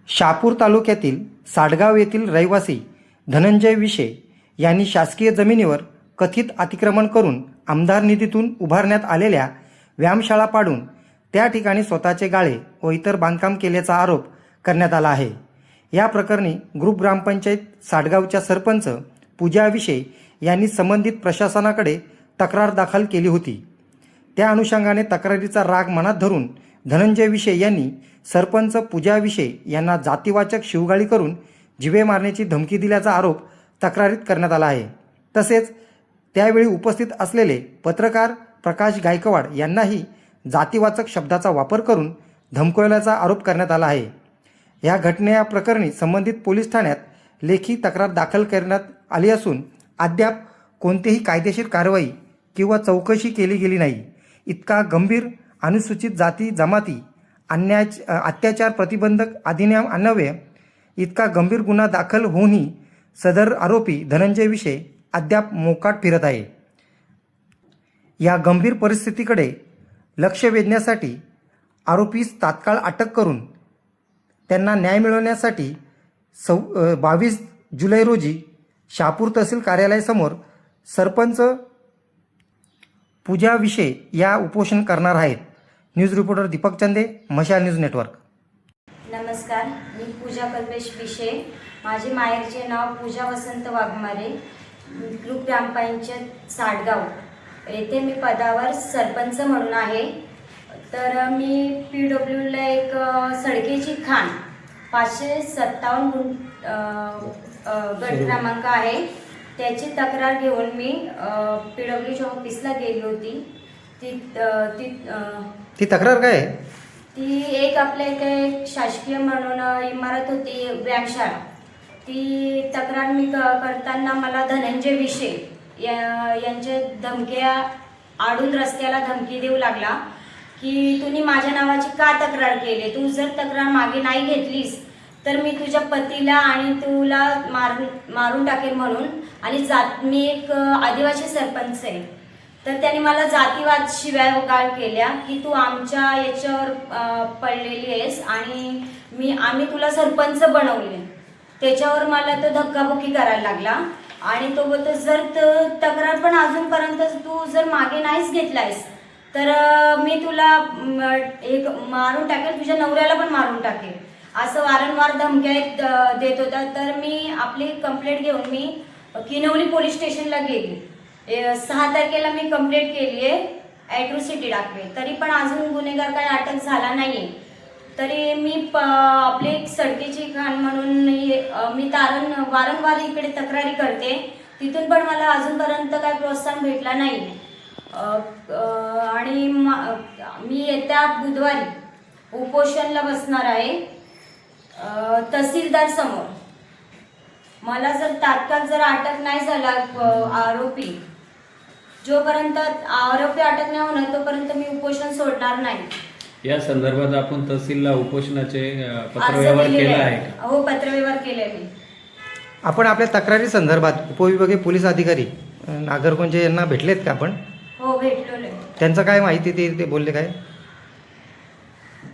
शहापूर तालुक्यातील साडगाव येथील रहिवासी धनंजय विशे यांनी शासकीय जमिनीवर कथित अतिक्रमण करून आमदार निधीतून उभारण्यात आलेल्या व्यायामशाळा पाडून त्या ठिकाणी स्वतःचे गाळे व इतर बांधकाम केल्याचा आरोप करण्यात आला आहे। या प्रकरणी ग्रुप ग्रामपंचायत साडगावच्या सरपंच पूजा विशे यांनी संबंधित प्रशासनाकडे तक्रार दाखल केली होती। त्या अनुषंगाने तक्रारीचा राग मनात धरून धनंजय विशे यांनी सरपंच पूजा विशे यांना जातीवाचक शिवगाळी करून जिवे मारण्याची धमकी दिल्याचा आरोप तक्रारीत करण्यात आला आहे। तसेच त्यावेळी उपस्थित असलेले पत्रकार प्रकाश गायकवाड यांनाही जातीवाचक शब्दाचा वापर करून धमकवल्याचा आरोप करण्यात आला आहे। या घटनेप्रकरणी संबंधित पोलीस ठाण्यात लेखी तक्रार दाखल करण्यात आली असून अद्याप कोणतीही कायदेशीर कारवाई किंवा चौकशी केली गेली नाही। इतका गंभीर अनुसूचित जाती जमाती अत्याचार प्रतिबंधक अधिनियम अन्वये इतका गंभीर गुन्हा दाखल होऊनही सदर आरोपी धनंजय विशे अद्याप मोकाट फिरत आहे। या गंभीर परिस्थितीकडे लक्ष वेधण्यासाठी आरोपीस तात्काळ अटक करून त्यांना न्याय मिळवण्यासाठी 22 जुलै रोजी शहापूर तहसील कार्यालयासमोर सरपंच पूजा विशे या उपोषण करणार आहेत। न्यूज रिपोर्टर दीपक चंदे, मशाल न्यूज नेटवर्क। नमस्कार, मी पूजा कल्पेश विशे। माझे माहेरचे नाव पूजा वसंत वाघमारे, ग्रुप ग्रामपंचायत साडगाव येथे मी पदावर सरपंच म्हणून आहे। तर मी PWला एक सडकेची खाण 557 गट क्रमांक आहे, त्याची तक्रार घेऊन मी PWच्या ऑफिसला गेली होती। ती तक्रार काय आहे? ती एक आपल्या इथे शासकीय म्हणून इमारत होती व्यायामशाळा, ती तक्रार मी करताना मला धनंजय विशे यांच्या धमक्या आडून रस्त्याला धमकी देऊ लागला की तुम्ही माझ्या नावाची का तक्रार केली, तू जर तक्रार मागे नाही घेतलीस तर मी तुझ्या पतीला आणि तुला मारून टाकेल म्हणून। आणि मी एक आदिवासी सरपंच आहे, तर त्याने मला जातीवाद शिव्यागाळ केल्या की तू आमच्या याच्यावर पडलेली आहेस आणि आम्ही तुला सरपंच बनवले। त्याच्यावर मला तो धक्काबुक्की करायला लागला आणि तो बोलतो जर तक्रार पण अजूनपर्यंत तू जर मागे नाहीच घेतलायस तर मी तुला एक मारून टाकेल, तुझ्या नवऱ्याला पण मारून टाकेल, असं वारंवार धमक्या देत होता। तर मी आपली कंप्लेंट घेऊन मी किनवली पोलीस स्टेशनला गेली। 6 तारखेला मी कंप्लेंट केली आहे, ॲट्रॉसिटी टाकली, तरी पण अजून गुन्हेगार काही अटक झाला नाही। तरी मी आपली एक सडकेची खाण म्हणून मी वारंवार इकडे तक्रारी करते, तिथून पण मला अजूनपर्यंत काही प्रोत्साहन भेटला नाही। आणि मी येत्या बुधवारी उपोषणला बसणार आहे तहसीलदार समोर। मला जर तात्काळ जर अटक नाही झाला आरोपी, जोपर्यंत आरोपी अटक नाही होणार तोपर्यंत मी उपोषण सोडणार नाही। या संदर्भात आपण तहसीलला उपोषणाचे पत्रव्यवहार केला आहे का? हो, पत्रव्यवहार केले मी। आपण आपल्या तक्रारी संदर्भात उपविभागीय पोलीस अधिकारी नागरगोंजे यांना भेटलेत का आपण? हो, भेटलोय। त्यांचं काय माहिती ते बोलले काय?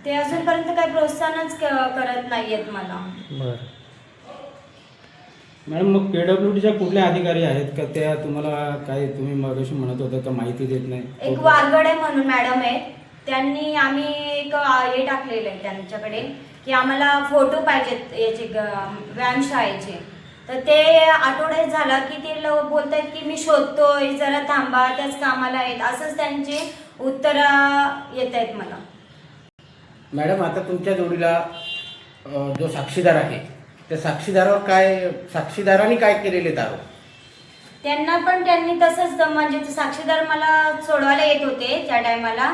ते अजूनपर्यंत काही प्रोत्साहनच करत नाहीयेत मला। बरं मॅडम, मग PWDच्या कुठल्या अधिकारी आहेत का त्या तुम्हाला काय तुम्ही मगाशी म्हणत होता का माहिती देत नाही? एक वारगडे म्हणून मॅडम आहे, त्यांनी आम्ही एक हे टाकलेलं आहे त्यांच्याकडे की आम्हाला फोटो पाहिजेत याचे व्यायामशाळेचे। तर ते आठवड्यात झाला की ते बोलत आहेत की मी शोधतोय, जरा थांबा, त्याच कामाला आहेत, असंच त्यांचे उत्तर येत आहेत मला। मॅडम, आता तुमच्या जोडीला जो साक्षीदार आहे त्या साक्षीदारांनी काय केलेले आरोप? त्यांनी तसंच म्हणजे साक्षीदार मला सोडवायला येत होते त्या टायमाला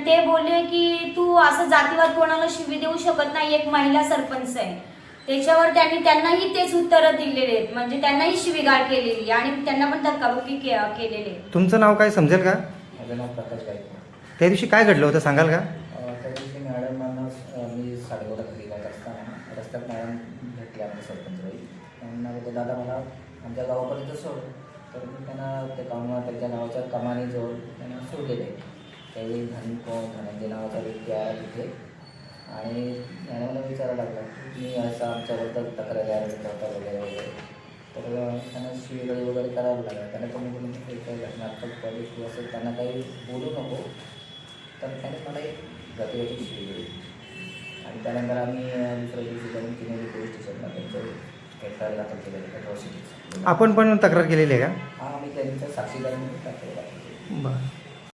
ते बोलले की तू असं जातीवाद कोणाला शिवी देऊ शकत नाही, एक महिला सरपंच आहे। त्याच्यावर त्यांनाही तेच उत्तर दिलेले आहेत, म्हणजे त्यांनाही शिवीगाळ केलेली आणि त्यांना पण धक्काबुक्की केलेली। तुमचं नाव काय समजेल का? माझं नाव प्रकाश गायकवाड। त्या दिवशी काय घडलं होतं सांगाल का? त्या दिवशी मॅडमांना मी साडेगावला घरी जात असताना रस्त्यात मॅडम भेटले आमच्या सरपंचबाई। त्यांना बोलतो दादा मला आमच्या गावापर्यंत सोड, तर मी त्यांना ते त्यांच्या गावाच्या कमानीजवळ त्यांना सोडलेले। त्यावेळी धनंजय नावाचा व्यक्ती आहे तिथे आणि मॅडमला विचार विचारायला लागला मी असं आमच्याबद्दल तक्रारी करता वगैरे वगैरे. तर त्यांना शिवीगाळी वगैरे करायला लागला. त्यांना तुम्ही बोलून काही घटनात्मक पॉलिसी असेल त्यांना काही बोलू नको. तर त्याने मला एक गतिगती शिवी आणि त्यानंतर आम्ही दुसऱ्या दिवशी जाऊन किनवली पोलीस स्टेशनला त्यांचं FIR दाखल केलेलं अॅट्रॉसिटीचं. आपण पण तक्रार केलेली आहे का? हा, आम्ही त्यांच्या साक्षीदार म्हणून तक्रार दाखल केली. बरं.